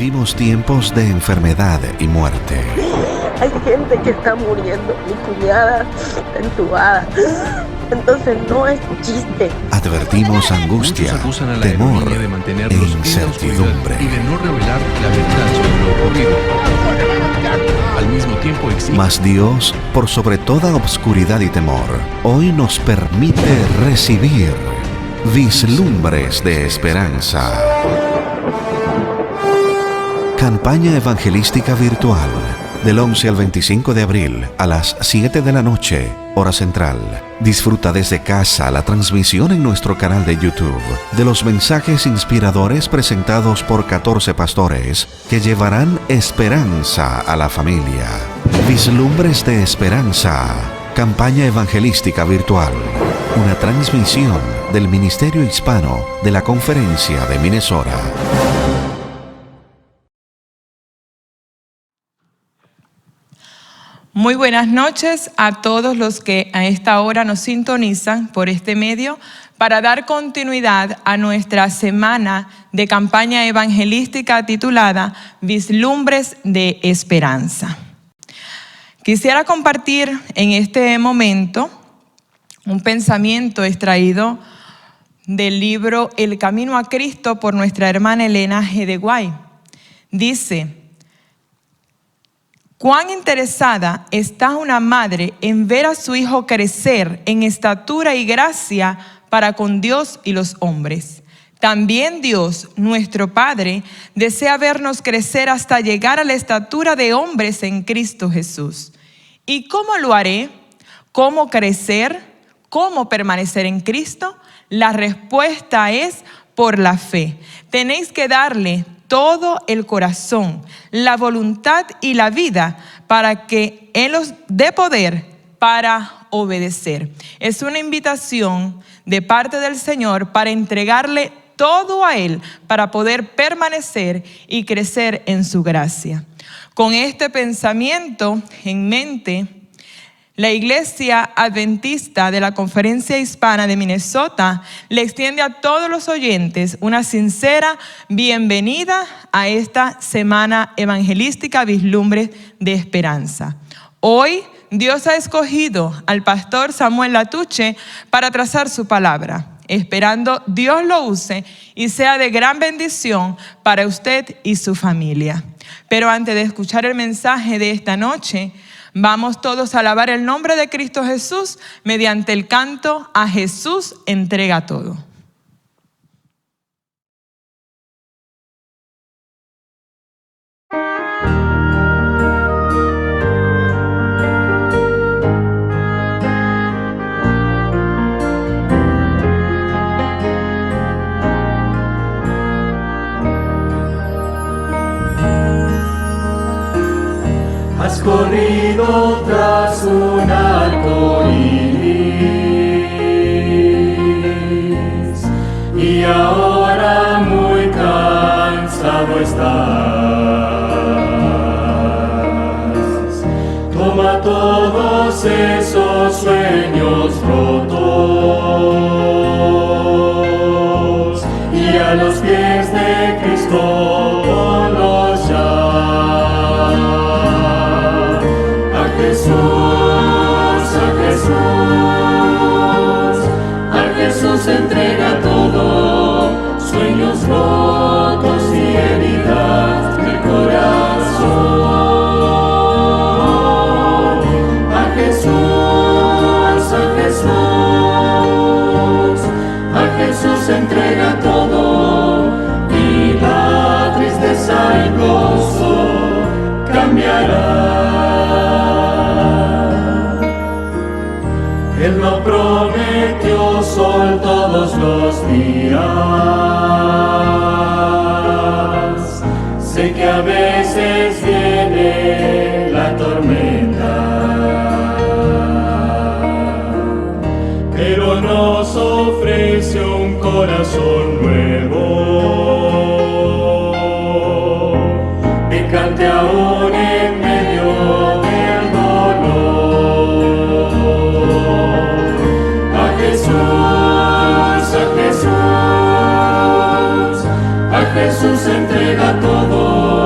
Vivimos tiempos de enfermedad y muerte. Hay gente que está muriendo, mi cuñada está entubada. Entonces no es chiste. Advertimos angustia, temor e incertidumbre. Y de no revelar la verdad sobre lo ocurrido. Al mismo tiempo existe. Mas Dios, por sobre toda obscuridad y temor, hoy nos permite recibir vislumbres de esperanza. Campaña evangelística virtual. Del 11 al 25 de abril a las 7 de la noche, hora central. Disfruta desde casa la transmisión en nuestro canal de YouTube de los mensajes inspiradores presentados por 14 pastores que llevarán esperanza a la familia. Vislumbres de esperanza. Campaña evangelística virtual. Una transmisión del Ministerio Hispano de la Conferencia de Minnesota. Muy buenas noches a todos los que a esta hora nos sintonizan por este medio para dar continuidad a nuestra semana de campaña evangelística titulada Vislumbres de Esperanza. Quisiera compartir en este momento un pensamiento extraído del libro El Camino a Cristo por nuestra hermana Elena G. de White. Dice: cuán interesada está una madre en ver a su hijo crecer en estatura y gracia para con Dios y los hombres. También Dios, nuestro Padre, desea vernos crecer hasta llegar a la estatura de hombres en Cristo Jesús. ¿Y cómo lo haré? ¿Cómo crecer? ¿Cómo permanecer en Cristo? La respuesta es por la fe. Tenéis que darle todo el corazón, la voluntad y la vida para que Él os dé poder para obedecer. Es una invitación de parte del Señor para entregarle todo a Él para poder permanecer y crecer en su gracia. Con este pensamiento en mente, la Iglesia Adventista de la Conferencia Hispana de Minnesota le extiende a todos los oyentes una sincera bienvenida a esta semana evangelística Vislumbres de Esperanza. Hoy Dios ha escogido al pastor Samuel Latuche para trazar su palabra, esperando Dios lo use y sea de gran bendición para usted y su familia. Pero antes de escuchar el mensaje de esta noche, vamos todos a alabar el nombre de Cristo Jesús mediante el canto A Jesús entrega todo. Has corrido tras un arco iris y ahora muy cansado estás. Toma todos esos sueños rotos y a los pies de Cristo ponlos ya. A Jesús entrega todo, sueños rotos y heridas del corazón. A Jesús entrega todo y la tristeza y gozo cambiará. Él lo prometió sol todos los días. Sé que a veces viene la tormenta, pero nos ofrece un corazón nuevo, picante aún en medio del dolor. A Jesús entrega todo.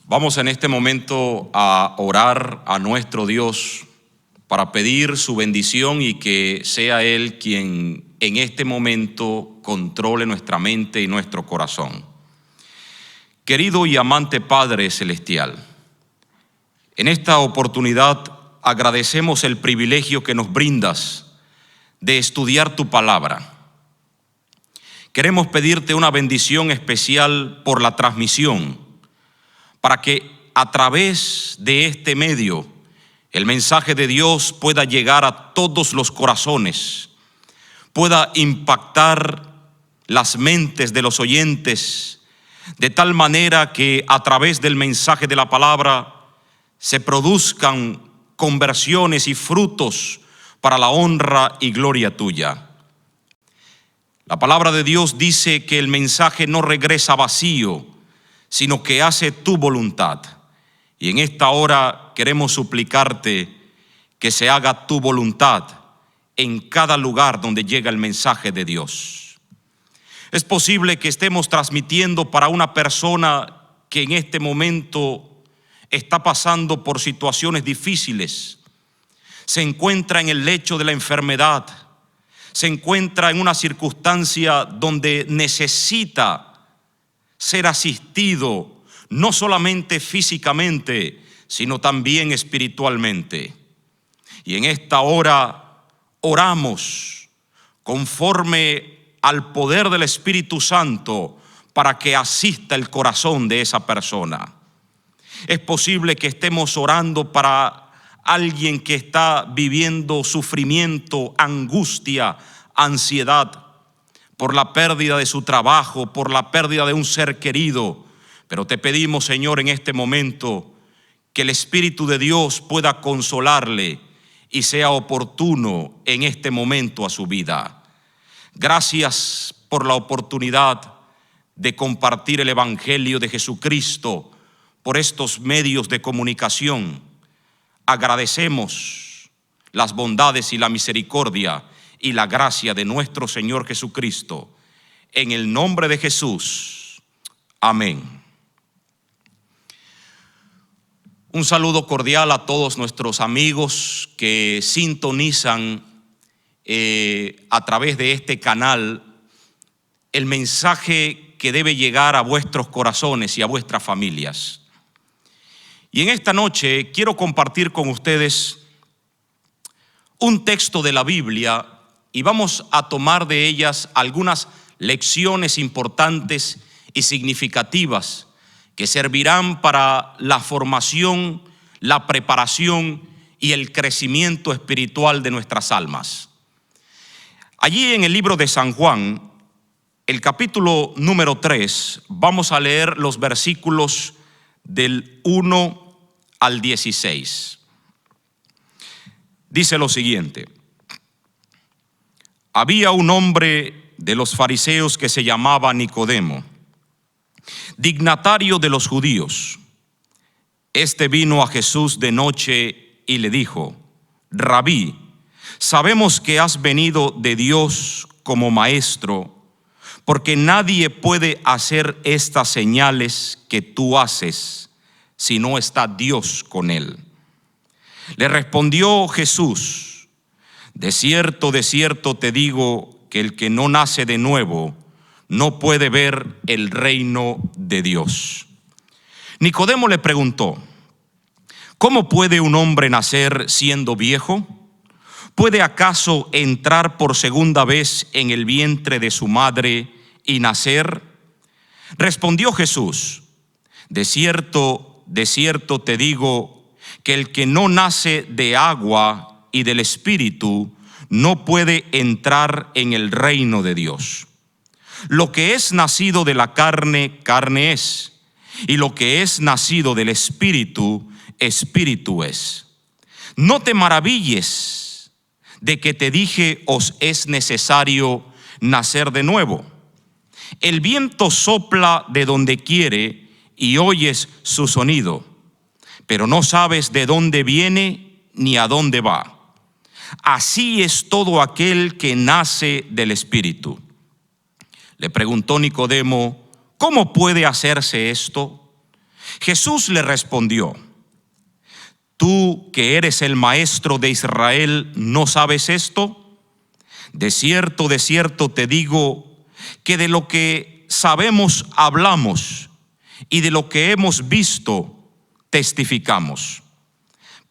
Vamos en este momento a orar a nuestro Dios para pedir su bendición y que sea Él quien en este momento controle nuestra mente y nuestro corazón. Querido y amante Padre Celestial, en esta oportunidad agradecemos el privilegio que nos brindas de estudiar tu palabra. Queremos pedirte una bendición especial por la transmisión, para que a través de este medio el mensaje de Dios pueda llegar a todos los corazones, pueda impactar las mentes de los oyentes, de tal manera que a través del mensaje de la palabra se produzcan conversiones y frutos para la honra y gloria tuya. La palabra de Dios dice que el mensaje no regresa vacío, sino que hace tu voluntad. Y en esta hora queremos suplicarte que se haga tu voluntad en cada lugar donde llega el mensaje de Dios. Es posible que estemos transmitiendo para una persona que en este momento está pasando por situaciones difíciles, se encuentra en el lecho de la enfermedad, se encuentra en una circunstancia donde necesita ser asistido, no solamente físicamente, sino también espiritualmente. Y en esta hora oramos conforme al poder del Espíritu Santo para que asista el corazón de esa persona. Es posible que estemos orando para alguien que está viviendo sufrimiento, angustia, ansiedad, por la pérdida de su trabajo, por la pérdida de un ser querido. Pero te pedimos, Señor, en este momento, que el Espíritu de Dios pueda consolarle y sea oportuno en este momento a su vida. Gracias por la oportunidad de compartir el Evangelio de Jesucristo por estos medios de comunicación. Agradecemos las bondades y la misericordia y la gracia de nuestro Señor Jesucristo. En el nombre de Jesús. Amén. Un saludo cordial a todos nuestros amigos que sintonizan a través de este canal el mensaje que debe llegar a vuestros corazones y a vuestras familias. Y en esta noche quiero compartir con ustedes un texto de la Biblia y vamos a tomar de ellas algunas lecciones importantes y significativas que servirán para la formación, la preparación y el crecimiento espiritual de nuestras almas. Allí en el libro de San Juan, el capítulo número 3, vamos a leer los versículos del 1 al 16. Dice lo siguiente: había un hombre de los fariseos que se llamaba Nicodemo, dignatario de los judíos. Este vino a Jesús de noche y le dijo: Rabí, sabemos que has venido de Dios como maestro, porque nadie puede hacer estas señales que tú haces si no está Dios con él. Le respondió Jesús: de cierto te digo que el que no nace de nuevo no puede ver el reino de Dios. Nicodemo le preguntó: ¿cómo puede un hombre nacer siendo viejo? ¿Puede acaso entrar por segunda vez en el vientre de su madre y nacer? Respondió Jesús: de cierto te digo que el que no nace de agua y del Espíritu no puede entrar en el reino de Dios. Lo que es nacido de la carne, carne es, y lo que es nacido del Espíritu, Espíritu es. No te maravilles de que te dije, os es necesario nacer de nuevo. El viento sopla de donde quiere y oyes su sonido, pero no sabes de dónde viene ni a dónde va. Así es todo aquel que nace del Espíritu. Le preguntó Nicodemo: ¿cómo puede hacerse esto? Jesús le respondió: ¿tú que eres el maestro de Israel, no sabes esto? De cierto te digo que de lo que sabemos hablamos y de lo que hemos visto testificamos,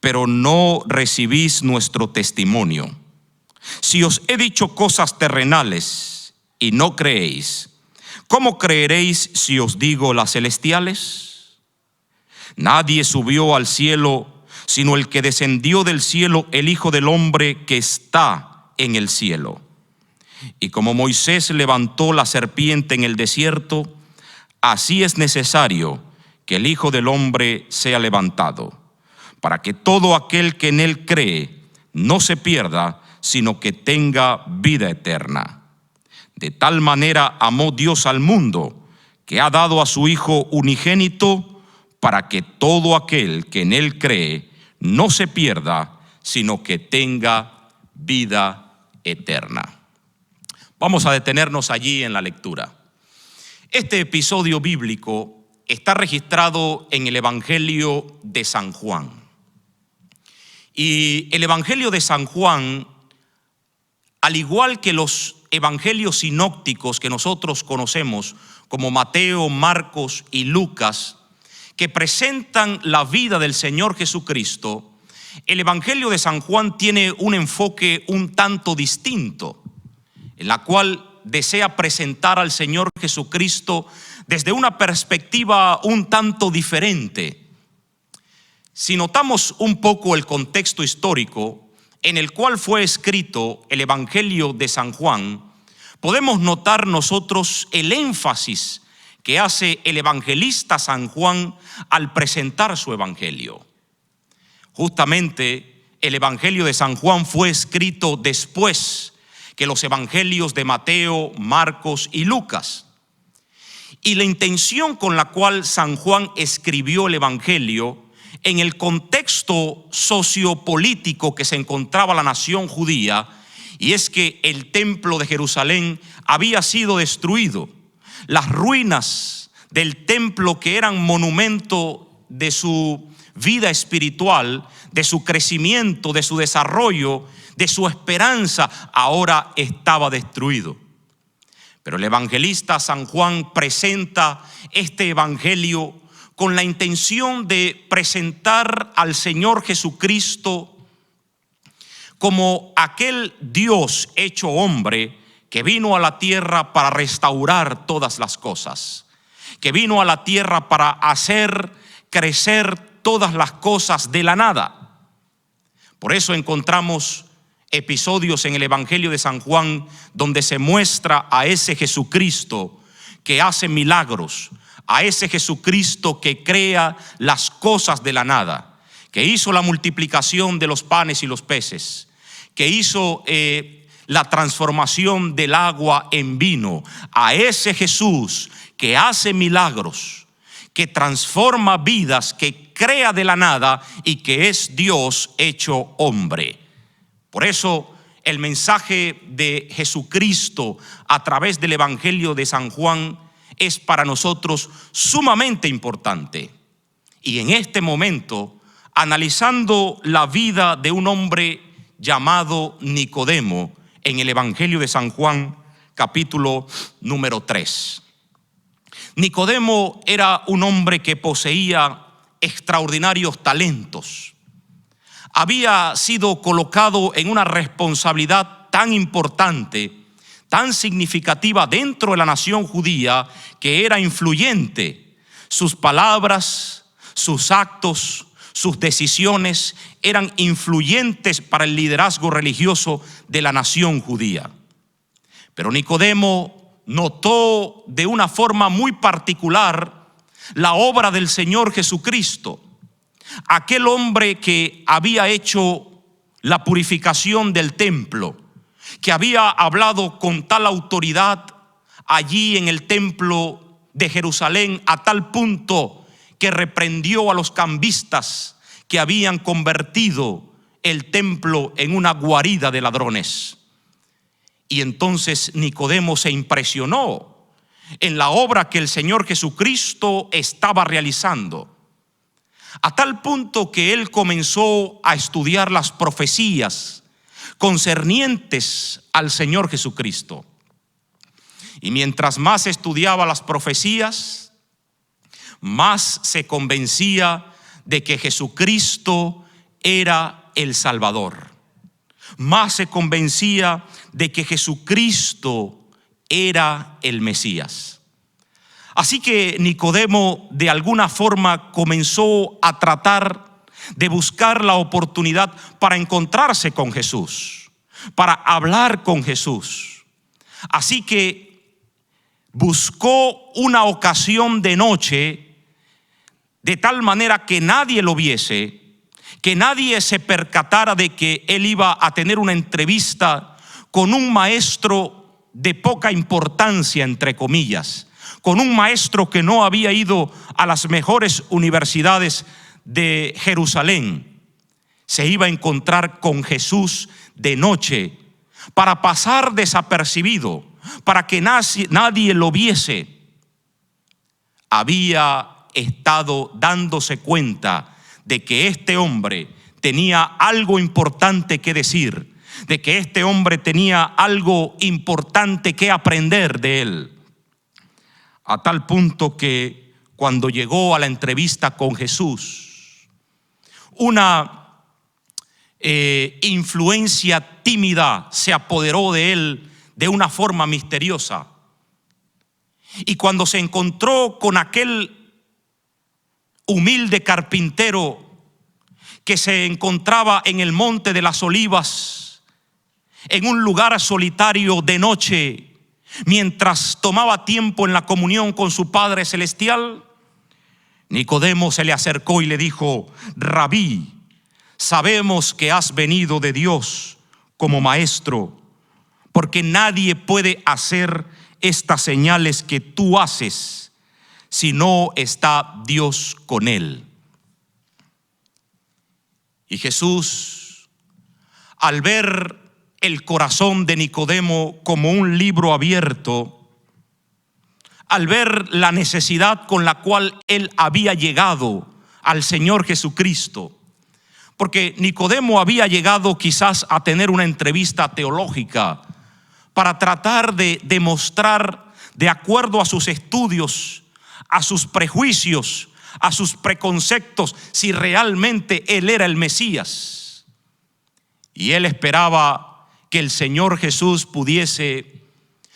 pero no recibís nuestro testimonio. Si os he dicho cosas terrenales y no creéis, ¿cómo creeréis si os digo las celestiales? Nadie subió al cielo sino el que descendió del cielo, el Hijo del Hombre que está en el cielo. Y como Moisés levantó la serpiente en el desierto, así es necesario que el Hijo del Hombre sea levantado, para que todo aquel que en él cree no se pierda, sino que tenga vida eterna. De tal manera amó Dios al mundo, que ha dado a su Hijo unigénito, para que todo aquel que en él cree no se pierda, sino que tenga vida eterna. Vamos a detenernos allí en la lectura. Este episodio bíblico está registrado en el Evangelio de San Juan. Y el Evangelio de San Juan, al igual que los evangelios sinópticos que nosotros conocemos como Mateo, Marcos y Lucas, que presentan la vida del Señor Jesucristo, el Evangelio de San Juan tiene un enfoque un tanto distinto, en la cual desea presentar al Señor Jesucristo desde una perspectiva un tanto diferente. Si notamos un poco el contexto histórico en el cual fue escrito el Evangelio de San Juan, podemos notar nosotros el énfasis que hace el evangelista San Juan al presentar su evangelio. Justamente el Evangelio de San Juan fue escrito después que los evangelios de Mateo, Marcos y Lucas. Y la intención con la cual San Juan escribió el evangelio en el contexto sociopolítico que se encontraba la nación judía, y es que el templo de Jerusalén había sido destruido. Las ruinas del templo, que eran monumento de su vida espiritual, de su crecimiento, de su desarrollo, de su esperanza, ahora estaba destruido. Pero el evangelista San Juan presenta este evangelio con la intención de presentar al Señor Jesucristo como aquel Dios hecho hombre que vino a la tierra para restaurar todas las cosas, que vino a la tierra para hacer crecer todas las cosas de la nada. Por eso encontramos episodios en el Evangelio de San Juan donde se muestra a ese Jesucristo que hace milagros, a ese Jesucristo que crea las cosas de la nada, que hizo la multiplicación de los panes y los peces, que hizo la transformación del agua en vino, a ese Jesús que hace milagros, que transforma vidas, que crea de la nada y que es Dios hecho hombre. Por eso el mensaje de Jesucristo a través del Evangelio de San Juan es para nosotros sumamente importante. Y en este momento, analizando la vida de un hombre llamado Nicodemo en el Evangelio de San Juan, capítulo número 3. Nicodemo era un hombre que poseía extraordinarios talentos. Había sido colocado en una responsabilidad tan importante, tan significativa dentro de la nación judía, que era influyente. Sus palabras, sus actos, sus decisiones eran influyentes para el liderazgo religioso de la nación judía. Pero Nicodemo notó de una forma muy particular la obra del Señor Jesucristo. Aquel hombre que había hecho la purificación del templo, que había hablado con tal autoridad allí en el templo de Jerusalén, a tal punto que reprendió a los cambistas que habían convertido el templo en una guarida de ladrones. Y entonces Nicodemo se impresionó en la obra que el Señor Jesucristo estaba realizando, a tal punto que él comenzó a estudiar las profecías concernientes al Señor Jesucristo. Y mientras más estudiaba las profecías, más se convencía de que Jesucristo era el Salvador. Más se convencía de que Jesucristo era el Mesías. Así que Nicodemo de alguna forma comenzó a tratar de buscar la oportunidad para encontrarse con Jesús, para hablar con Jesús. Así que buscó una ocasión de noche, de tal manera que nadie lo viese, que nadie se percatara de que él iba a tener una entrevista con un maestro de poca importancia, entre comillas, con un maestro que no había ido a las mejores universidades de Jerusalén. Se iba a encontrar con Jesús de noche para pasar desapercibido, para que nadie lo viese. Había estado dándose cuenta de que este hombre tenía algo importante que decir, de que este hombre tenía algo importante que aprender de él. A tal punto que cuando llegó a la entrevista con Jesús, una influencia tímida se apoderó de él de una forma misteriosa. Y cuando se encontró con aquel humilde carpintero que se encontraba en el Monte de las Olivas, en un lugar solitario de noche, mientras tomaba tiempo en la comunión con su Padre Celestial, Nicodemo se le acercó y le dijo: Rabí, sabemos que has venido de Dios como maestro, porque nadie puede hacer estas señales que tú haces si no está Dios con él. Y Jesús, al ver el corazón de Nicodemo como un libro abierto, al ver la necesidad con la cual él había llegado al Señor Jesucristo, porque Nicodemo había llegado quizás a tener una entrevista teológica para tratar de demostrar, de acuerdo a sus estudios, a sus prejuicios, a sus preconceptos, si realmente él era el Mesías. Y él esperaba que el Señor Jesús pudiese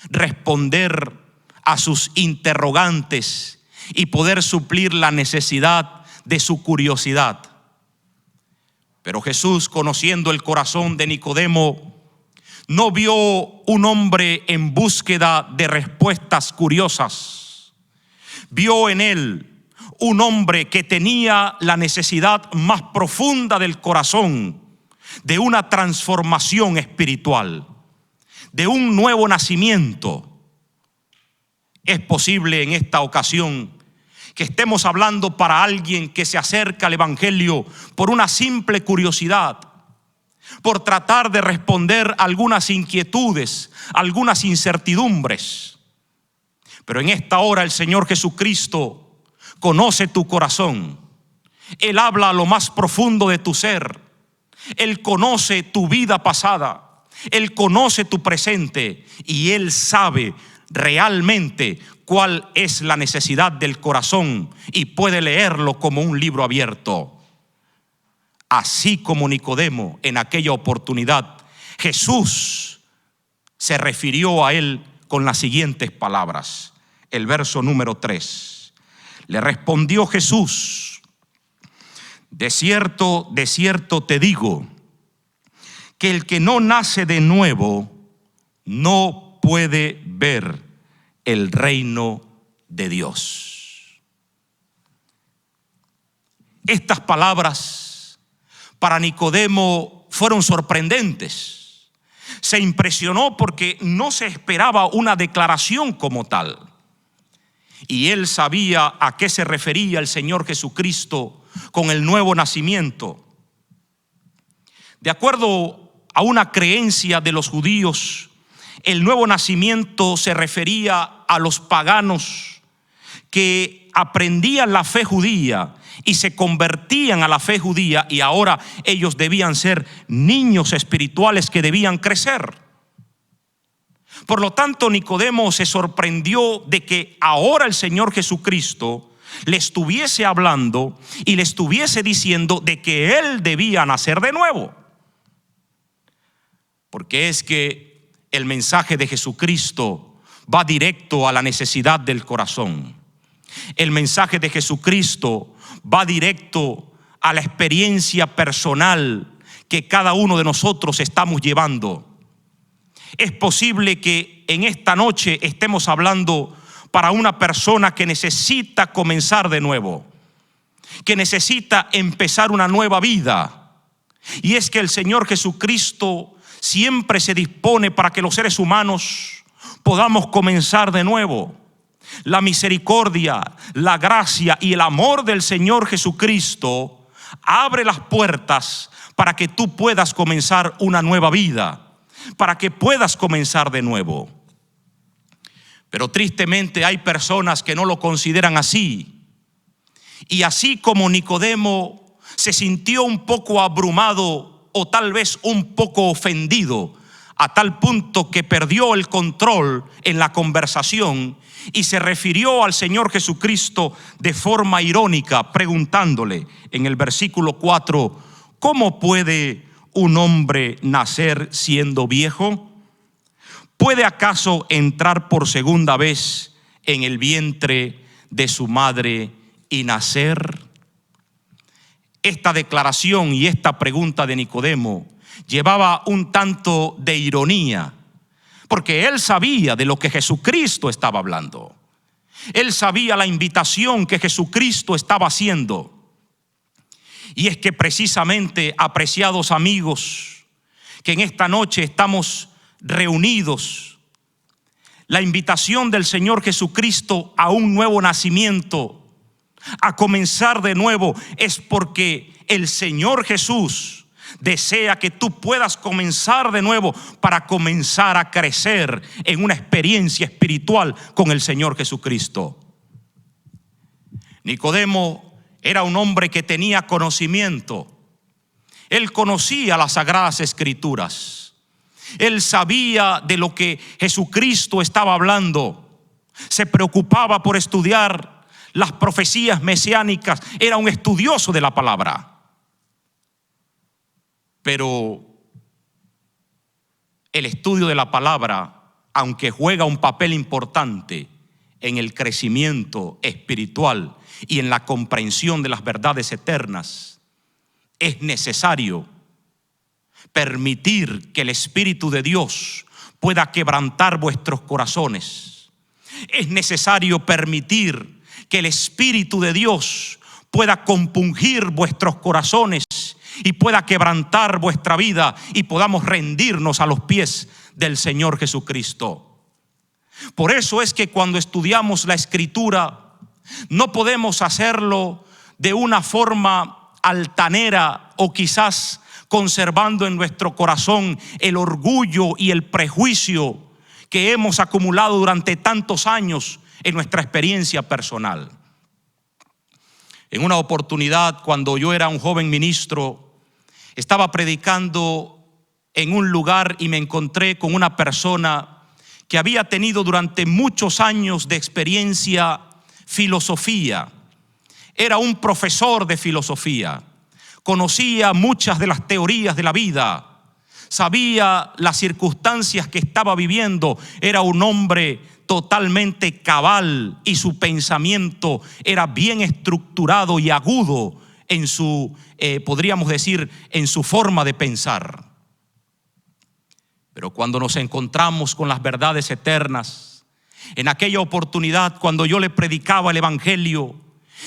responder a sus interrogantes y poder suplir la necesidad de su curiosidad. Pero Jesús, conociendo el corazón de Nicodemo, no vio un hombre en búsqueda de respuestas curiosas. Vio en él un hombre que tenía la necesidad más profunda del corazón de una transformación espiritual, de un nuevo nacimiento. Es posible en esta ocasión que estemos hablando para alguien que se acerca al Evangelio por una simple curiosidad, por tratar de responder algunas inquietudes, algunas incertidumbres. Pero en esta hora el Señor Jesucristo conoce tu corazón. Él habla a lo más profundo de tu ser. Él conoce tu vida pasada. Él conoce tu presente. Y Él sabe realmente cuál es la necesidad del corazón y puede leerlo como un libro abierto. Así como Nicodemo en aquella oportunidad, Jesús se refirió a él con las siguientes palabras. El verso número 3. Le respondió Jesús: de cierto te digo, que el que no nace de nuevo no puede ver el reino de Dios. Estas palabras para Nicodemo fueron sorprendentes. Se impresionó porque no se esperaba una declaración como tal. Y él sabía a qué se refería el Señor Jesucristo con el nuevo nacimiento. De acuerdo a una creencia de los judíos, El nuevo nacimiento se refería a los paganos que aprendían la fe judía y se convertían a la fe judía, y ahora ellos debían ser niños espirituales que debían crecer. Por lo tanto, Nicodemo se sorprendió de que ahora el Señor Jesucristo le estuviese hablando y le estuviese diciendo de que él debía nacer de nuevo. Porque es que el mensaje de Jesucristo va directo a la necesidad del corazón. El mensaje de Jesucristo va directo a la experiencia personal que cada uno de nosotros estamos llevando. Es posible que en esta noche estemos hablando para una persona que necesita comenzar de nuevo, que necesita empezar una nueva vida. Y es que el Señor Jesucristo siempre se dispone para que los seres humanos podamos comenzar de nuevo. La misericordia, la gracia y el amor del Señor Jesucristo abre las puertas para que tú puedas comenzar una nueva vida, para que puedas comenzar de nuevo. Pero tristemente hay personas que no lo consideran así. Y así como Nicodemo se sintió un poco abrumado o tal vez un poco ofendido, a tal punto que perdió el control en la conversación y se refirió al Señor Jesucristo de forma irónica, preguntándole en el versículo 4, ¿cómo puede un hombre nacer siendo viejo? ¿Puede acaso entrar por segunda vez en el vientre de su madre y nacer? Esta declaración y esta pregunta de Nicodemo llevaba un tanto de ironía, porque él sabía de lo que Jesucristo estaba hablando. Él sabía la invitación que Jesucristo estaba haciendo. Y es que precisamente, apreciados amigos, que en esta noche estamos reunidos, la invitación del Señor Jesucristo a un nuevo nacimiento, a comenzar de nuevo, es porque el Señor Jesús desea que tú puedas comenzar de nuevo para comenzar a crecer en una experiencia espiritual con el Señor Jesucristo. Nicodemo era un hombre que tenía conocimiento. Él conocía las Sagradas Escrituras. Él sabía de lo que Jesucristo estaba hablando. Se preocupaba por estudiar las profecías mesiánicas. Era un estudioso de la palabra. Pero el estudio de la palabra, aunque juega un papel importante en el crecimiento espiritual y en la comprensión de las verdades eternas, es necesario permitir que el Espíritu de Dios pueda quebrantar vuestros corazones. Es necesario permitir que el Espíritu de Dios pueda compungir vuestros corazones y pueda quebrantar vuestra vida y podamos rendirnos a los pies del Señor Jesucristo. Por eso es que cuando estudiamos la Escritura no podemos hacerlo de una forma altanera o quizás conservando en nuestro corazón el orgullo y el prejuicio que hemos acumulado durante tantos años en nuestra experiencia personal. En una oportunidad, cuando yo era un joven ministro, estaba predicando en un lugar y me encontré con una persona que había tenido durante muchos años de experiencia filosofía. Era un profesor de filosofía. Conocía muchas de las teorías de la vida. Sabía las circunstancias que estaba viviendo. Era un hombre totalmente cabal y su pensamiento era bien estructurado y agudo en su, podríamos decir, en su forma de pensar. Pero cuando nos encontramos con las verdades eternas, en aquella oportunidad cuando yo le predicaba el Evangelio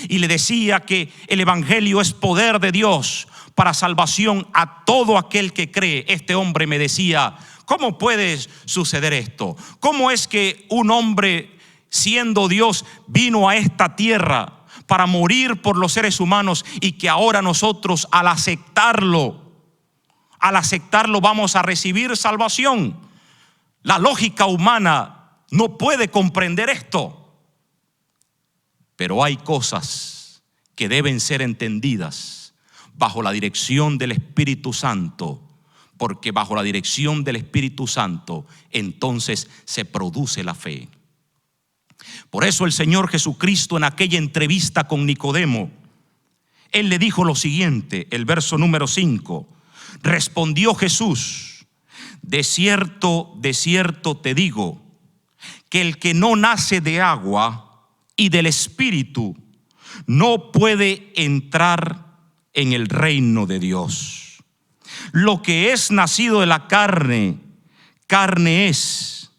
y le decía que el Evangelio es poder de Dios para salvación a todo aquel que cree, este hombre me decía, ¿cómo puede suceder esto? ¿Cómo es que un hombre siendo Dios vino a esta tierra para morir por los seres humanos y que ahora nosotros al aceptarlo vamos a recibir salvación? La lógica humana no puede comprender esto. Pero hay cosas que deben ser entendidas bajo la dirección del Espíritu Santo, porque bajo la dirección del Espíritu Santo entonces se produce la fe. Por eso el Señor Jesucristo, en aquella entrevista con Nicodemo, Él le dijo lo siguiente, el verso número 5. Respondió Jesús: de cierto te digo, que el que no nace de agua y del Espíritu no puede entrar en el reino de Dios. Lo que es nacido de la carne, carne es,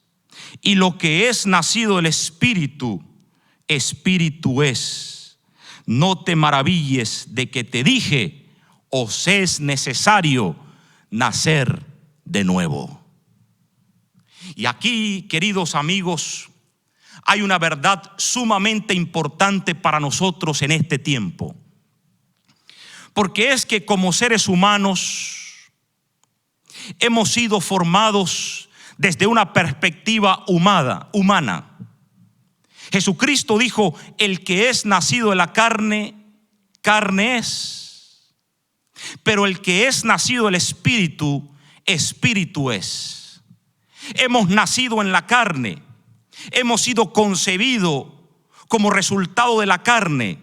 y lo que es nacido del Espíritu, Espíritu es. No te maravilles de que te dije, os es necesario nacer de nuevo. Y aquí, queridos amigos, hay una verdad sumamente importante para nosotros en este tiempo. Porque es que como seres humanos hemos sido formados desde una perspectiva humana. Jesucristo dijo: el que es nacido de la carne, carne es. Pero el que es nacido del Espíritu, Espíritu es. Hemos nacido en la carne, hemos sido concebidos como resultado de la carne.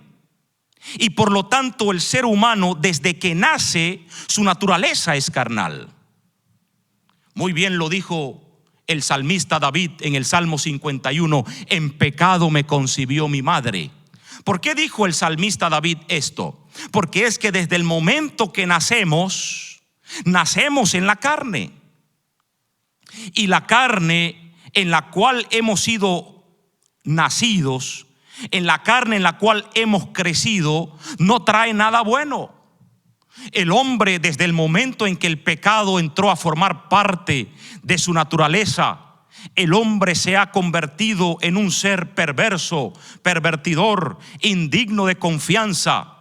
Y por lo tanto el ser humano, desde que nace, su naturaleza es carnal. Muy bien lo dijo el salmista David en el Salmo 51: en pecado me concibió mi madre. ¿Por qué dijo el salmista David esto? Porque es que desde el momento que nacemos en la carne. Y la carne en la cual hemos sido nacidos, en la carne en la cual hemos crecido, no trae nada bueno. El hombre, desde el momento en que el pecado entró a formar parte de su naturaleza, el hombre se ha convertido en un ser perverso, pervertidor, indigno de confianza.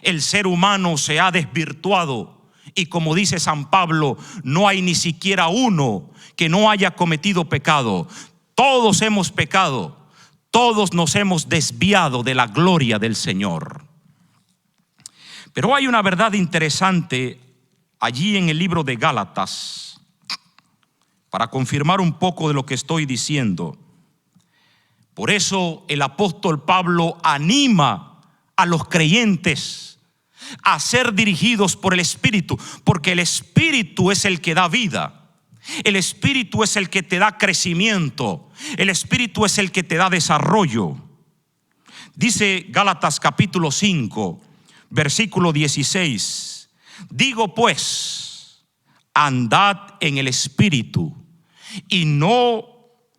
El ser humano se ha desvirtuado y, como dice San Pablo, no hay ni siquiera uno que no haya cometido pecado. Todos hemos pecado, todos nos hemos desviado de la gloria del Señor. Pero hay una verdad interesante allí en el libro de Gálatas, para confirmar un poco de lo que estoy diciendo. Por eso el apóstol Pablo anima a los creyentes a ser dirigidos por el Espíritu, porque el Espíritu es el que da vida. El Espíritu es el que te da crecimiento. El Espíritu es el que te da desarrollo. Dice Gálatas capítulo 5, versículo 16: digo pues, andad en el Espíritu y no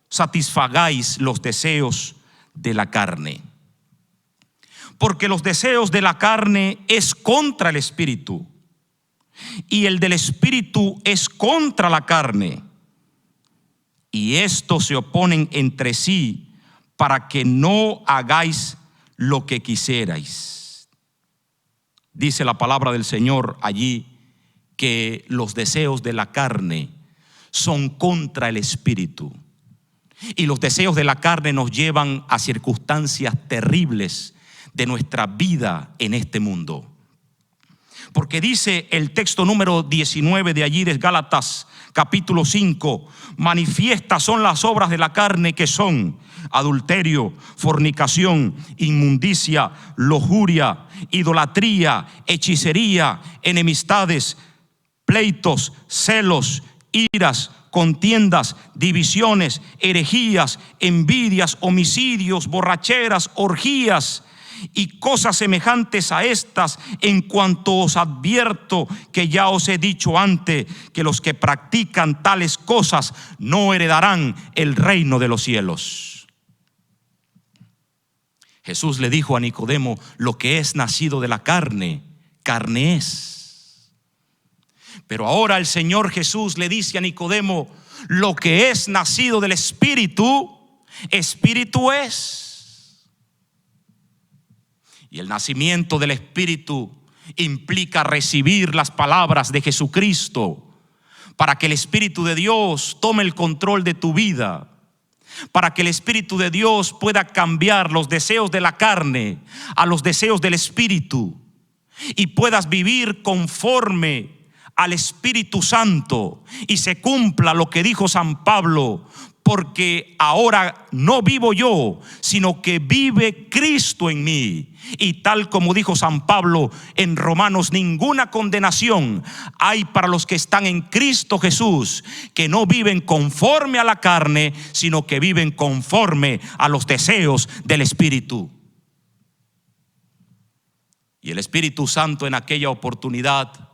satisfagáis los deseos de la carne. Porque los deseos de la carne es contra el Espíritu, y el del Espíritu es contra la carne. Y estos se oponen entre sí para que no hagáis lo que quisierais. Dice la palabra del Señor allí que los deseos de la carne son contra el Espíritu. Y los deseos de la carne nos llevan a circunstancias terribles de nuestra vida en este mundo. Porque dice el texto número 19 de allí de Gálatas capítulo 5: manifiestas son las obras de la carne, que son adulterio, fornicación, inmundicia, lujuria, idolatría, hechicería, enemistades, pleitos, celos, iras, contiendas, divisiones, herejías, envidias, homicidios, borracheras, orgías y cosas semejantes a estas, en cuanto os advierto que ya os he dicho antes, que los que practican tales cosas no heredarán el reino de los cielos. Jesús le dijo a Nicodemo: lo que es nacido de la carne, carne es. Pero ahora el Señor Jesús le dice a Nicodemo: lo que es nacido del Espíritu, Espíritu es. Y el nacimiento del Espíritu implica recibir las palabras de Jesucristo, para que el Espíritu de Dios tome el control de tu vida, para que el Espíritu de Dios pueda cambiar los deseos de la carne a los deseos del Espíritu y puedas vivir conforme al Espíritu Santo y se cumpla lo que dijo San Pablo: porque ahora no vivo yo, sino que vive Cristo en mí. Y tal como dijo San Pablo en Romanos: ninguna condenación hay para los que están en Cristo Jesús, que no viven conforme a la carne, sino que viven conforme a los deseos del Espíritu. Y el Espíritu Santo en aquella oportunidad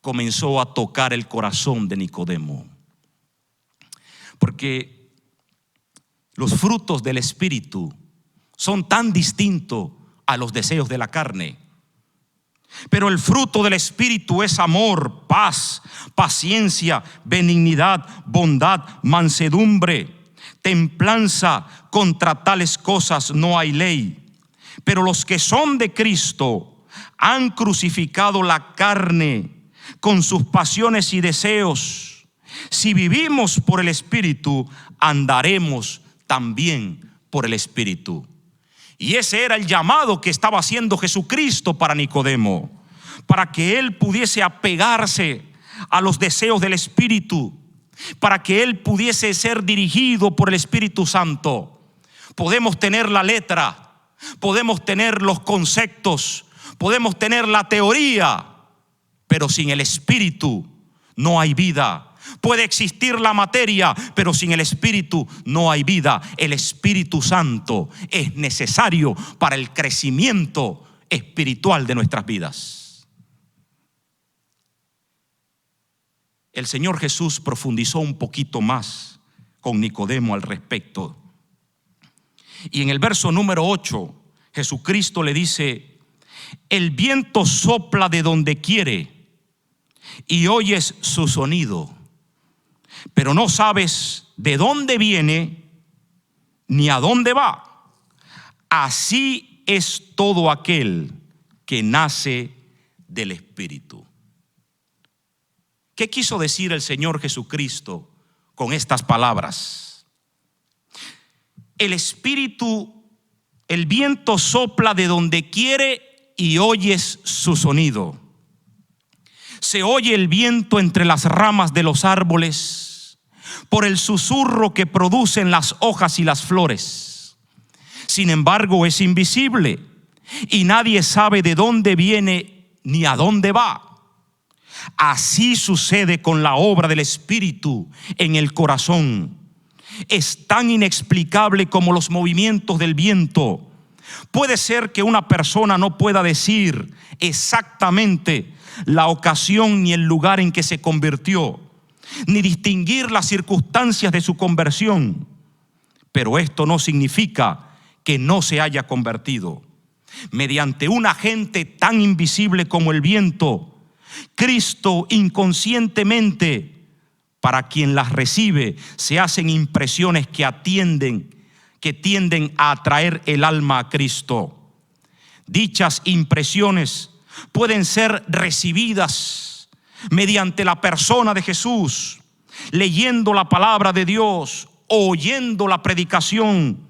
comenzó a tocar el corazón de Nicodemo, porque los frutos del Espíritu son tan distintos a los deseos de la carne. Pero el fruto del Espíritu es amor, paz, paciencia, benignidad, bondad, mansedumbre, templanza. Contra tales cosas no hay ley. Pero los que son de Cristo han crucificado la carne con sus pasiones y deseos. Si vivimos por el Espíritu, andaremos también por el Espíritu. Y ese era el llamado que estaba haciendo Jesucristo para Nicodemo, para que él pudiese apegarse a los deseos del Espíritu, para que él pudiese ser dirigido por el Espíritu Santo. Podemos tener la letra, podemos tener los conceptos, podemos tener la teoría, pero sin el Espíritu no hay vida. Puede existir la materia, pero sin el Espíritu no hay vida. El Espíritu Santo es necesario para el crecimiento espiritual de nuestras vidas. El Señor Jesús profundizó un poquito más con Nicodemo al respecto. Y en el verso número 8, Jesucristo le dice: el viento sopla de donde quiere y oyes su sonido, pero no sabes de dónde viene ni a dónde va. Así es todo aquel que nace del Espíritu. ¿Qué quiso decir el Señor Jesucristo con estas palabras? El Espíritu, el viento sopla de donde quiere y oyes su sonido. Se oye el viento entre las ramas de los árboles, por el susurro que producen las hojas y las flores. Sin embargo, es invisible y nadie sabe de dónde viene ni a dónde va. Así sucede con la obra del Espíritu en el corazón. Es tan inexplicable como los movimientos del viento. Puede ser que una persona no pueda decir exactamente la ocasión ni el lugar en que se convirtió, ni distinguir las circunstancias de su conversión, pero esto no significa que no se haya convertido. Mediante un agente tan invisible como el viento, Cristo inconscientemente, para quien las recibe, se hacen impresiones que tienden a atraer el alma a Cristo. Dichas impresiones pueden ser recibidas mediante la persona de Jesús, leyendo la palabra de Dios, oyendo la predicación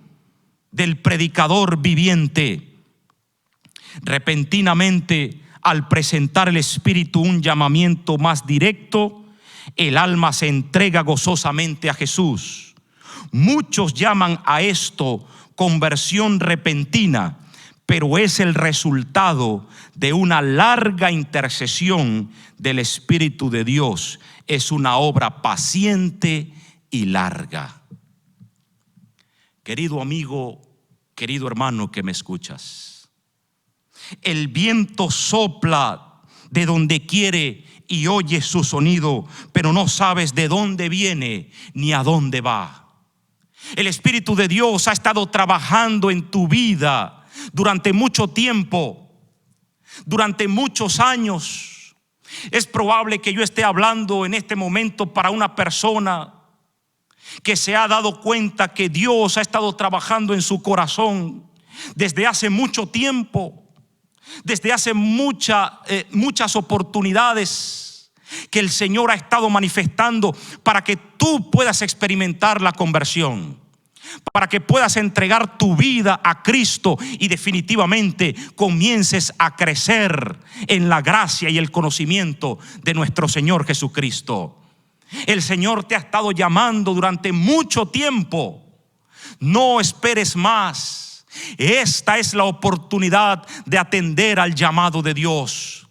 del predicador viviente. Repentinamente, al presentar el Espíritu un llamamiento más directo, el alma se entrega gozosamente a Jesús. Muchos llaman a esto conversión repentina, pero es el resultado de una larga intercesión del Espíritu de Dios. Es una obra paciente y larga. Querido amigo, querido hermano que me escuchas, el viento sopla de donde quiere y oyes su sonido, pero no sabes de dónde viene ni a dónde va. El Espíritu de Dios ha estado trabajando en tu vida durante mucho tiempo, durante muchos años. Es probable que yo esté hablando en este momento para una persona que se ha dado cuenta que Dios ha estado trabajando en su corazón desde hace mucho tiempo, desde hace muchas oportunidades, que el Señor ha estado manifestando para que tú puedas experimentar la conversión, para que puedas entregar tu vida a Cristo y definitivamente comiences a crecer en la gracia y el conocimiento de nuestro Señor Jesucristo. El Señor te ha estado llamando durante mucho tiempo. No esperes más. Esta es la oportunidad de atender al llamado de Dios.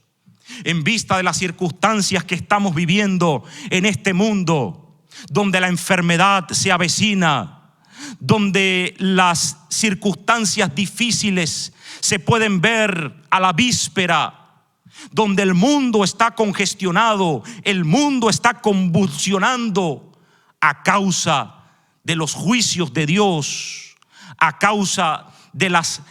En vista de las circunstancias que estamos viviendo en este mundo, donde la enfermedad se avecina, donde las circunstancias difíciles se pueden ver a la víspera, donde el mundo está congestionado, el mundo está convulsionando a causa de los juicios de Dios, a causa de las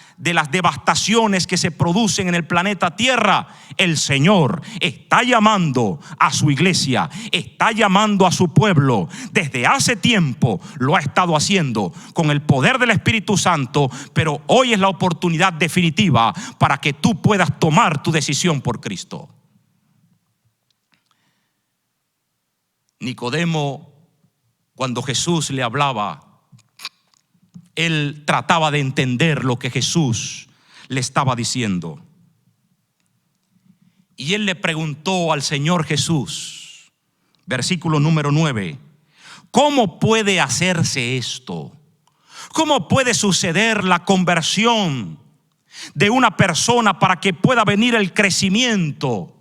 devastaciones que se producen en el planeta Tierra. El Señor está llamando a su iglesia, está llamando a su pueblo. Desde hace tiempo lo ha estado haciendo con el poder del Espíritu Santo, pero hoy es la oportunidad definitiva para que tú puedas tomar tu decisión por Cristo. Nicodemo, cuando Jesús le hablaba, él trataba de entender lo que Jesús le estaba diciendo. Y él le preguntó al Señor Jesús, versículo número 9, ¿cómo puede hacerse esto? ¿Cómo puede suceder la conversión de una persona para que pueda venir el crecimiento?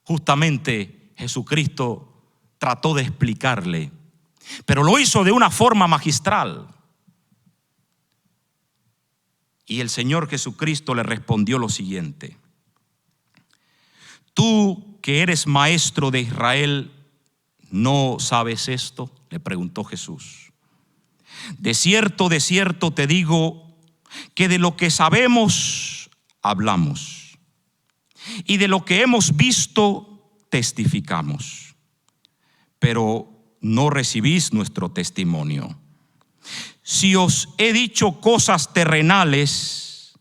Justamente Jesucristo trató de explicarle, pero lo hizo de una forma magistral. Y el Señor Jesucristo le respondió lo siguiente: ¿tú que eres maestro de Israel, no sabes esto? Le preguntó Jesús. De cierto te digo que de lo que sabemos hablamos, y de lo que hemos visto testificamos, pero no recibís nuestro testimonio. Si os he dicho cosas terrenales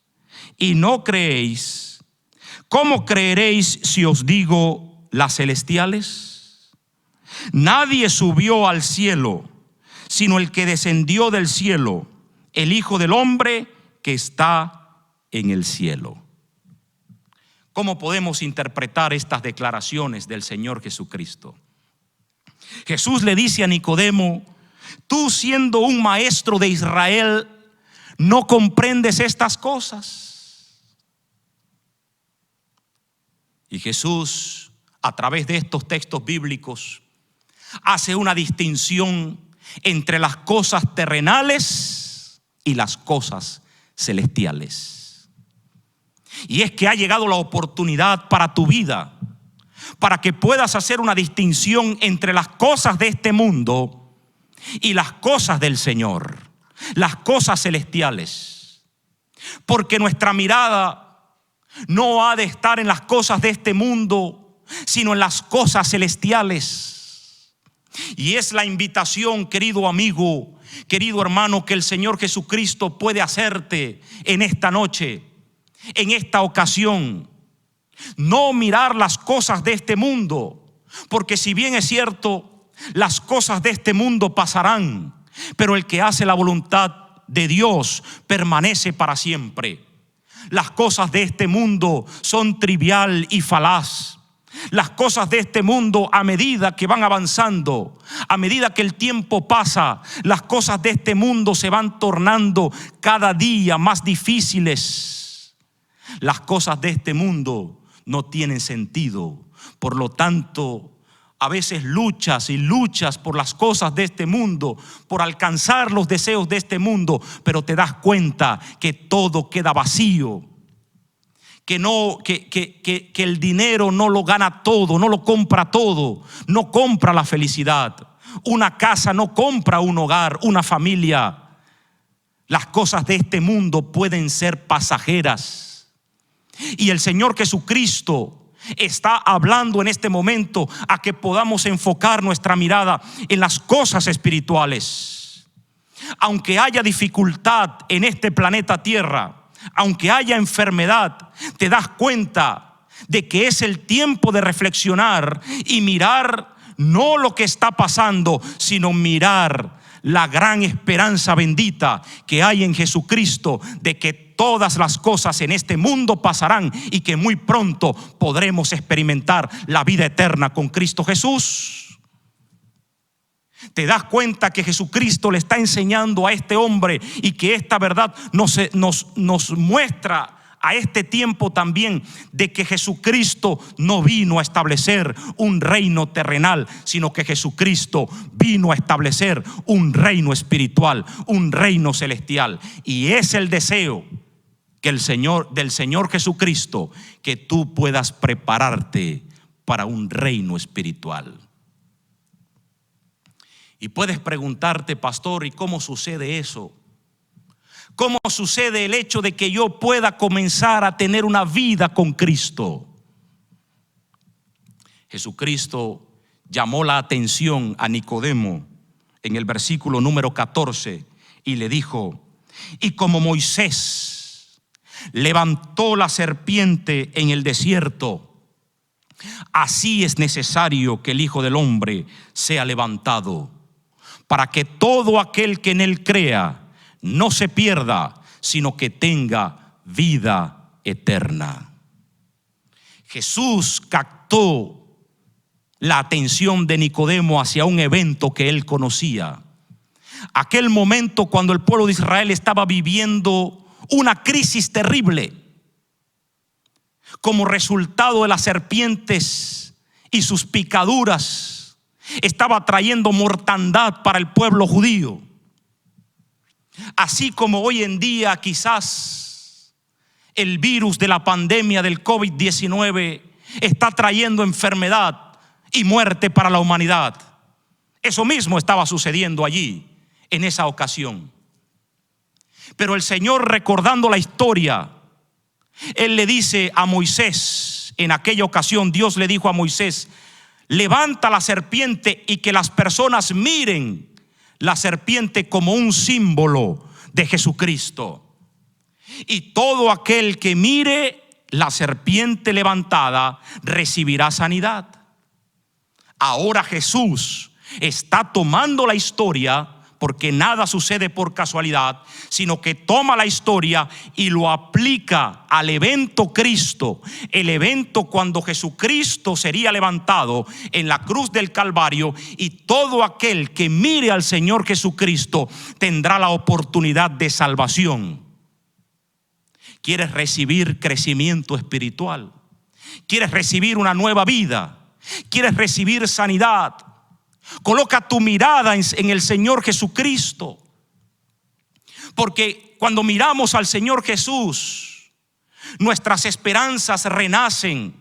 y no creéis, ¿cómo creeréis si os digo las celestiales? Nadie subió al cielo, sino el que descendió del cielo, el Hijo del Hombre que está en el cielo. ¿Cómo podemos interpretar estas declaraciones del Señor Jesucristo? Jesús le dice a Nicodemo: tú, siendo un maestro de Israel, ¿no comprendes estas cosas? Y Jesús, a través de estos textos bíblicos, hace una distinción entre las cosas terrenales y las cosas celestiales. Y es que ha llegado la oportunidad para tu vida, para que puedas hacer una distinción entre las cosas de este mundo y las cosas del Señor, las cosas celestiales. Porque nuestra mirada no ha de estar en las cosas de este mundo, sino en las cosas celestiales. Y es la invitación, querido amigo, querido hermano, que el Señor Jesucristo puede hacerte en esta noche, en esta ocasión. No mirar las cosas de este mundo, porque si bien es cierto, las cosas de este mundo pasarán, pero el que hace la voluntad de Dios permanece para siempre. Las cosas de este mundo son trivial y falaz. Las cosas de este mundo, a medida que van avanzando, a medida que el tiempo pasa, las cosas de este mundo se van tornando cada día más difíciles. Las cosas de este mundo no tienen sentido. Por lo tanto, a veces luchas y luchas por las cosas de este mundo, por alcanzar los deseos de este mundo, pero te das cuenta que todo queda vacío, que el dinero no lo gana todo, no lo compra todo, no compra la felicidad. Una casa no compra un hogar, una familia. Las cosas de este mundo pueden ser pasajeras. Y el Señor Jesucristo está hablando en este momento a que podamos enfocar nuestra mirada en las cosas espirituales. Aunque haya dificultad en este planeta Tierra, aunque haya enfermedad, te das cuenta de que es el tiempo de reflexionar y mirar no lo que está pasando, sino mirar la gran esperanza bendita que hay en Jesucristo, de que todas las cosas en este mundo pasarán y que muy pronto podremos experimentar la vida eterna con Cristo Jesús. Te das cuenta que Jesucristo le está enseñando a este hombre y que esta verdad nos muestra a este tiempo también de que Jesucristo no vino a establecer un reino terrenal, sino que Jesucristo vino a establecer un reino espiritual, un reino celestial. Y es el deseo que del Señor Jesucristo, que tú puedas prepararte para un reino espiritual. Y puedes preguntarte, pastor, ¿y cómo sucede eso? ¿Cómo sucede el hecho de que yo pueda comenzar a tener una vida con Cristo? Jesucristo llamó la atención a Nicodemo en el versículo número 14 y le dijo: y como Moisés levantó la serpiente en el desierto, así es necesario que el Hijo del Hombre sea levantado, para que todo aquel que en él crea no se pierda, sino que tenga vida eterna. Jesús captó la atención de Nicodemo hacia un evento que él conocía. Aquel momento cuando el pueblo de Israel estaba viviendo una crisis terrible como resultado de las serpientes y sus picaduras, estaba trayendo mortandad para el pueblo judío. Así como hoy en día quizás el virus de la pandemia del COVID-19 está trayendo enfermedad y muerte para la humanidad. Eso mismo estaba sucediendo allí en esa ocasión. Pero el Señor, recordando la historia, Él le dice a Moisés, en aquella ocasión Dios le dijo a Moisés: levanta la serpiente y que las personas miren la serpiente como un símbolo de Jesucristo. Y todo aquel que mire la serpiente levantada recibirá sanidad. Ahora Jesús está tomando la historia, porque nada sucede por casualidad, sino que toma la historia y lo aplica al evento Cristo, el evento cuando Jesucristo sería levantado en la cruz del Calvario, y todo aquel que mire al Señor Jesucristo tendrá la oportunidad de salvación. ¿Quieres recibir crecimiento espiritual? ¿Quieres recibir una nueva vida? ¿Quieres recibir sanidad? Coloca tu mirada en el Señor Jesucristo, porque cuando miramos al Señor Jesús, nuestras esperanzas renacen.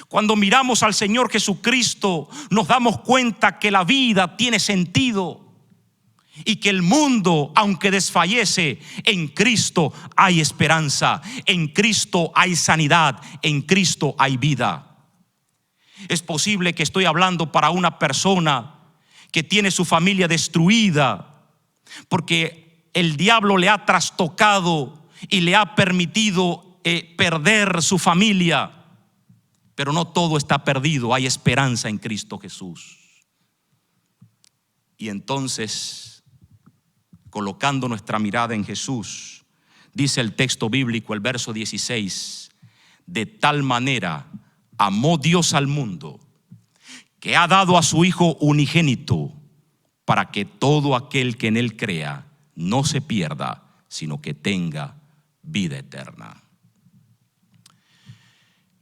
Cuando miramos al Señor Jesucristo, nos damos cuenta que la vida tiene sentido y que el mundo, aunque desfallece, en Cristo hay esperanza, en Cristo hay sanidad, en Cristo hay vida. Es posible que estoy hablando para una persona que tiene su familia destruida porque el diablo le ha trastocado y le ha permitido perder su familia. Pero no todo está perdido, hay esperanza en Cristo Jesús. Y entonces, colocando nuestra mirada en Jesús, dice el texto bíblico, el verso 16: de tal manera amó Dios al mundo, que ha dado a su Hijo unigénito, para que todo aquel que en él crea no se pierda, sino que tenga vida eterna.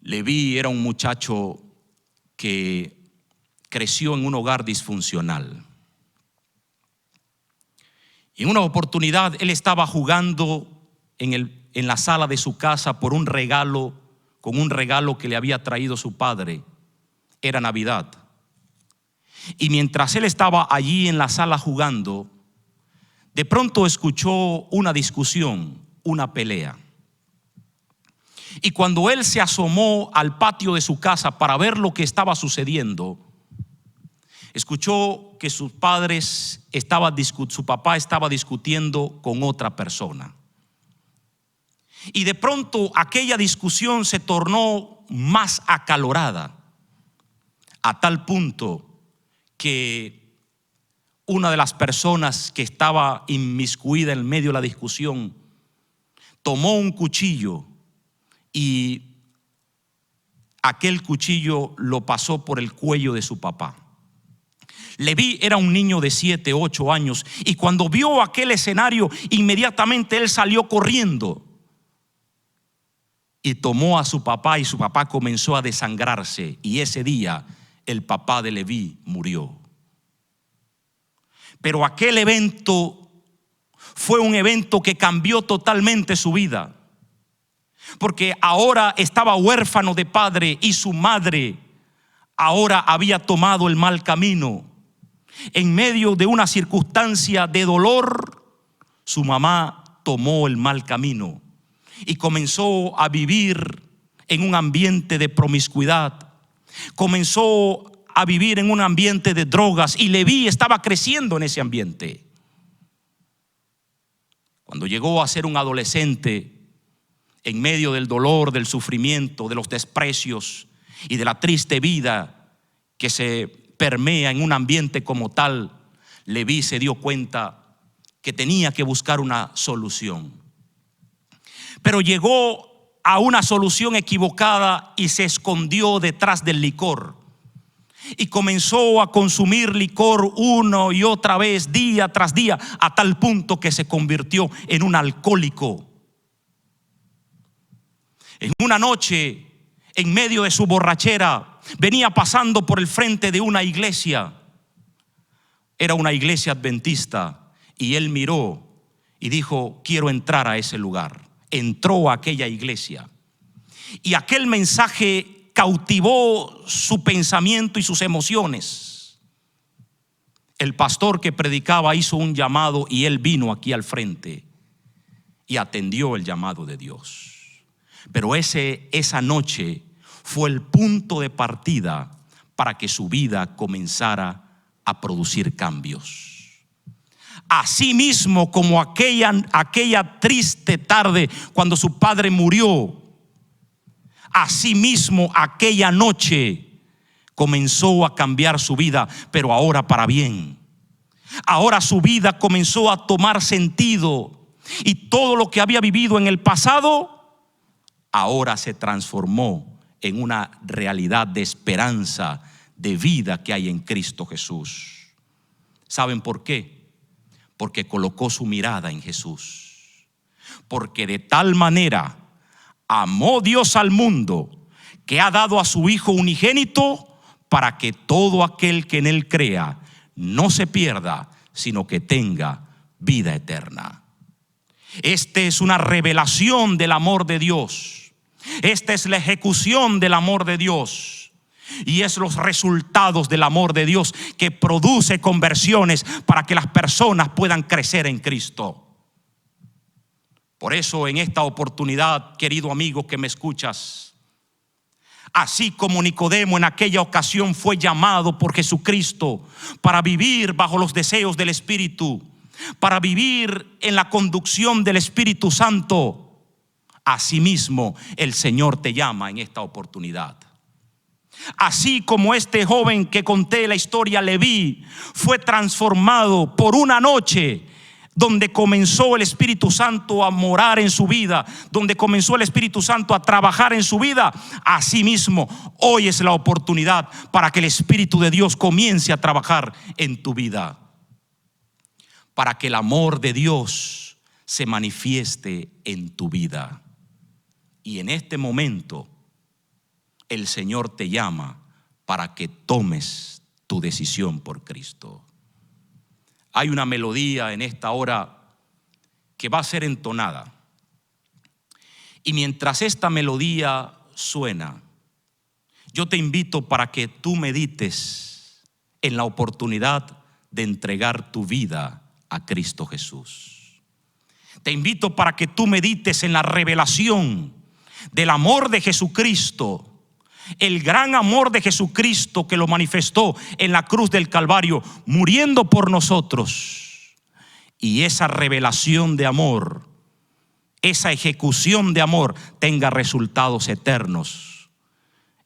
Leví era un muchacho que creció en un hogar disfuncional. Y en una oportunidad él estaba jugando en la sala de su casa con un regalo que le había traído su padre. Era Navidad. Y mientras él estaba allí en la sala jugando, de pronto escuchó una discusión, una pelea. Y cuando él se asomó al patio de su casa para ver lo que estaba sucediendo, escuchó que su papá estaba discutiendo con otra persona. Y de pronto aquella discusión se tornó más acalorada, a tal punto que una de las personas que estaba inmiscuida en medio de la discusión tomó un cuchillo y aquel cuchillo lo pasó por el cuello de su papá. Leví era un niño de 7, 8 años y cuando vio aquel escenario, inmediatamente él salió corriendo y tomó a su papá, y su papá comenzó a desangrarse, y ese día el papá de Leví murió. Pero aquel evento fue un evento que cambió totalmente su vida, porque ahora estaba huérfano de padre y su madre ahora había tomado el mal camino. En medio de una circunstancia de dolor, su mamá tomó el mal camino y comenzó a vivir en un ambiente de promiscuidad. Comenzó a vivir en un ambiente de drogas y Leví estaba creciendo en ese ambiente. Cuando llegó a ser un adolescente, en medio del dolor, del sufrimiento, de los desprecios y de la triste vida que se permea en un ambiente como tal, Leví se dio cuenta que tenía que buscar una solución. Pero llegó a una solución equivocada y se escondió detrás del licor. Y comenzó a consumir licor una y otra vez, día tras día, a tal punto que se convirtió en un alcohólico. En una noche, en medio de su borrachera, venía pasando por el frente de una iglesia. Era una iglesia adventista y él miró y dijo: quiero entrar a ese lugar. Entró a aquella iglesia y aquel mensaje cautivó su pensamiento y sus emociones. El pastor que predicaba hizo un llamado y él vino aquí al frente y atendió el llamado de Dios. Pero esa noche fue el punto de partida para que su vida comenzara a producir cambios. Así mismo como aquella triste tarde cuando su padre murió, así mismo aquella noche comenzó a cambiar su vida, pero ahora para bien. Ahora su vida comenzó a tomar sentido y todo lo que había vivido en el pasado ahora se transformó en una realidad de esperanza, de vida que hay en Cristo Jesús. ¿Saben por qué? Porque colocó su mirada en Jesús. Porque de tal manera amó Dios al mundo que ha dado a su Hijo unigénito para que todo aquel que en Él crea no se pierda, sino que tenga vida eterna. Esta es una revelación del amor de Dios. Esta es la ejecución del amor de Dios. Y es los resultados del amor de Dios que produce conversiones para que las personas puedan crecer en Cristo. Por eso en esta oportunidad, querido amigo que me escuchas, así como Nicodemo en aquella ocasión fue llamado por Jesucristo para vivir bajo los deseos del Espíritu, para vivir en la conducción del Espíritu Santo, asimismo el Señor te llama en esta oportunidad. Así como este joven que conté la historia, Leví, fue transformado por una noche donde comenzó el Espíritu Santo a morar en su vida, donde comenzó el Espíritu Santo a trabajar en su vida. Asimismo, hoy es la oportunidad para que el Espíritu de Dios comience a trabajar en tu vida, para que el amor de Dios se manifieste en tu vida. Y en este momento el Señor te llama para que tomes tu decisión por Cristo. Hay una melodía en esta hora que va a ser entonada. Y mientras esta melodía suena, yo te invito para que tú medites en la oportunidad de entregar tu vida a Cristo Jesús. Te invito para que tú medites en la revelación del amor de Jesucristo, el gran amor de Jesucristo que lo manifestó en la cruz del Calvario, muriendo por nosotros. Y esa revelación de amor esa ejecución de amor tenga resultados eternos,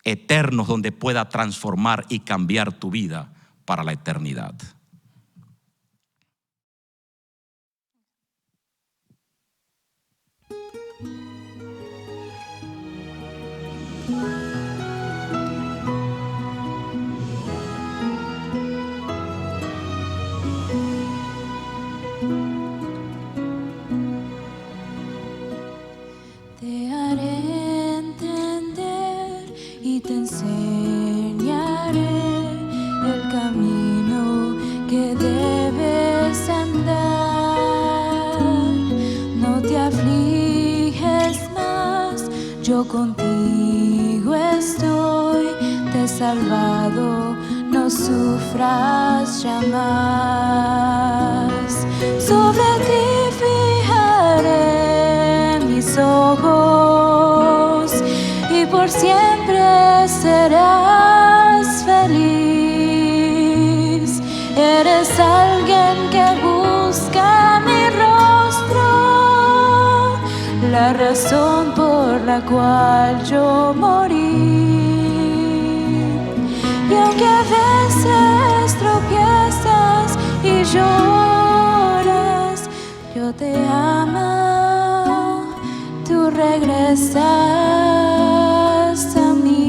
eternos, donde pueda transformar y cambiar tu vida para la eternidad. Te haré entender y te enseñaré el camino que debes andar. No te afliges más, yo contigo estoy. Te he salvado, no sufras ya más. Sobre ti fijaré mis ojos y por siempre serás feliz. Eres alguien que busca mi rostro, la razón por la cual yo morí. Y aunque a veces tropiezas y lloras, yo te amo, tú regresas a mí.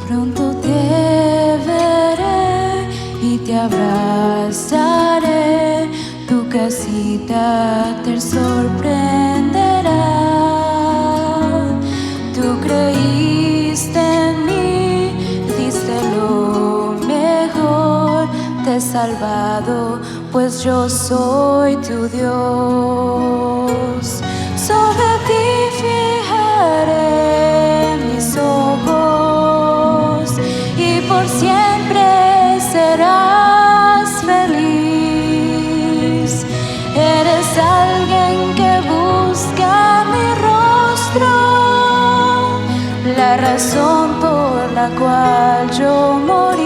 Pronto te veré y te abrazaré, tu casita te sorprenderá. Tú creíste en mí, diste lo mejor, te he salvado, pues yo soy tu Dios. Sobre ti fijaré mis ojos y por siempre serás feliz. Eres alguien que busca mi rostro, la razón por la cual yo morí.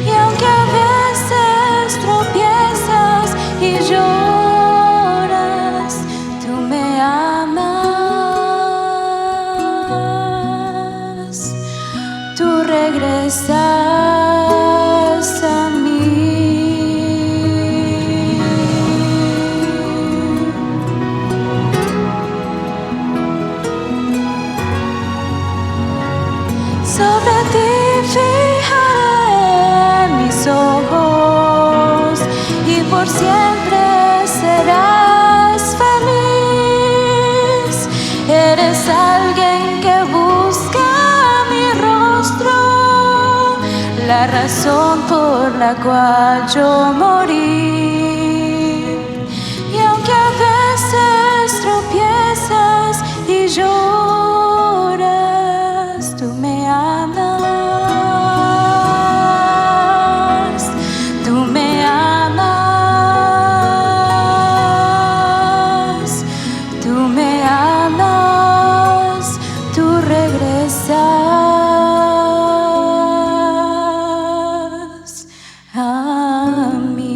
Y aunque a veces tropiezas y lloras, tú me amas, tú regresas a mí. Sobre ti fijaré mis ojos y por siempre serás feliz. Eres alguien que busca mi rostro, la razón por la cual yo morí. Y aunque a veces tropiezas y lloras, tú me amas, tú me amas, tú me amas, tú regresas a mí.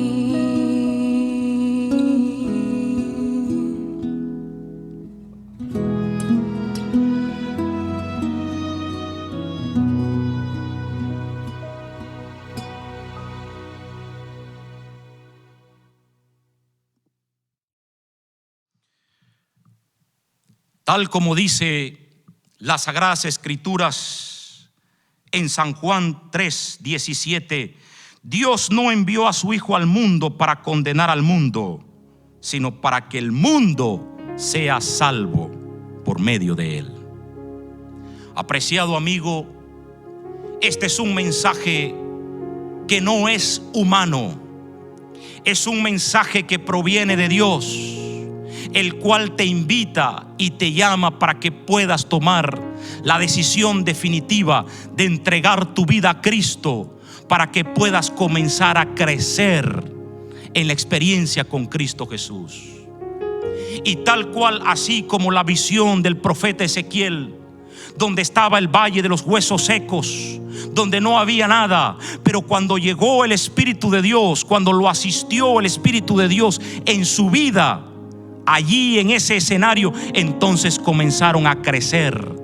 Tal como dice las Sagradas Escrituras en San Juan 3:17, Dios no envió a su Hijo al mundo para condenar al mundo, sino para que el mundo sea salvo por medio de él. Apreciado amigo, este es un mensaje que no es humano, es un mensaje que proviene de Dios. el cual te invita y te llama para que puedas tomar la decisión definitiva de entregar tu vida a Cristo, para que puedas comenzar a crecer en la experiencia con Cristo Jesús. Y tal cual, así como la visión del profeta Ezequiel, donde estaba el valle de los huesos secos, donde no había nada, pero cuando llegó el Espíritu de Dios, cuando lo asistió el Espíritu de Dios en su vida, allí en ese escenario, entonces comenzaron a crecer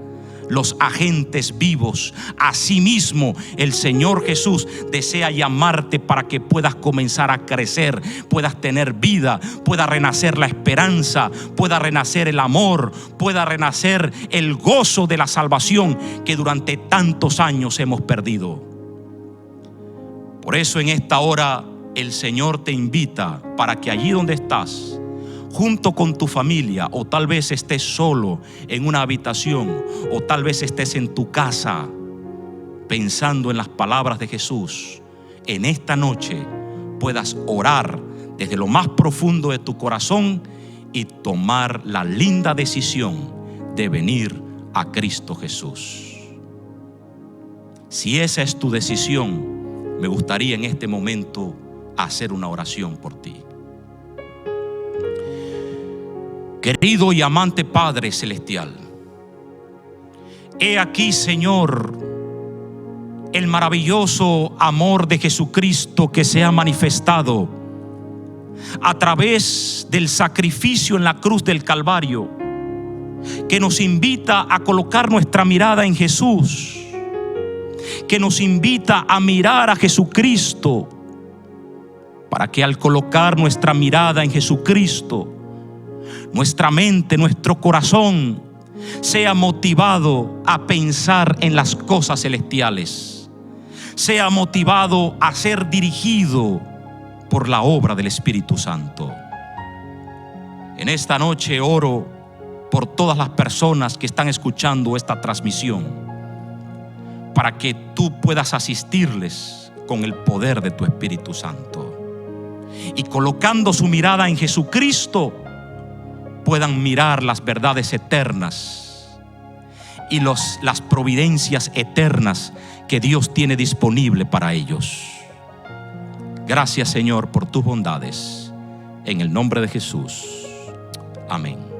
los agentes vivos. Asimismo, el Señor Jesús desea llamarte para que puedas comenzar a crecer, puedas tener vida, pueda renacer la esperanza, pueda renacer el amor, pueda renacer el gozo de la salvación que durante tantos años hemos perdido. Por eso en esta hora el Señor te invita para que allí donde estás, junto con tu familia, o tal vez estés solo en una habitación, o tal vez estés en tu casa pensando en las palabras de Jesús, en esta noche puedas orar desde lo más profundo de tu corazón y tomar la linda decisión de venir a Cristo Jesús. Si esa es tu decisión, me gustaría en este momento hacer una oración por ti. Querido y amante Padre Celestial, he aquí, Señor, el maravilloso amor de Jesucristo que se ha manifestado a través del sacrificio en la cruz del Calvario, que nos invita a colocar nuestra mirada en Jesús, que nos invita a mirar a Jesucristo, para que al colocar nuestra mirada en Jesucristo, nuestra mente, nuestro corazón sea motivado a pensar en las cosas celestiales, sea motivado a ser dirigido por la obra del Espíritu Santo. En esta noche oro por todas las personas que están escuchando esta transmisión, para que tú puedas asistirles con el poder de tu Espíritu Santo, y colocando su mirada en Jesucristo puedan mirar las verdades eternas y las providencias eternas que Dios tiene disponible para ellos. Gracias, Señor, por tus bondades. En el nombre de Jesús. Amén.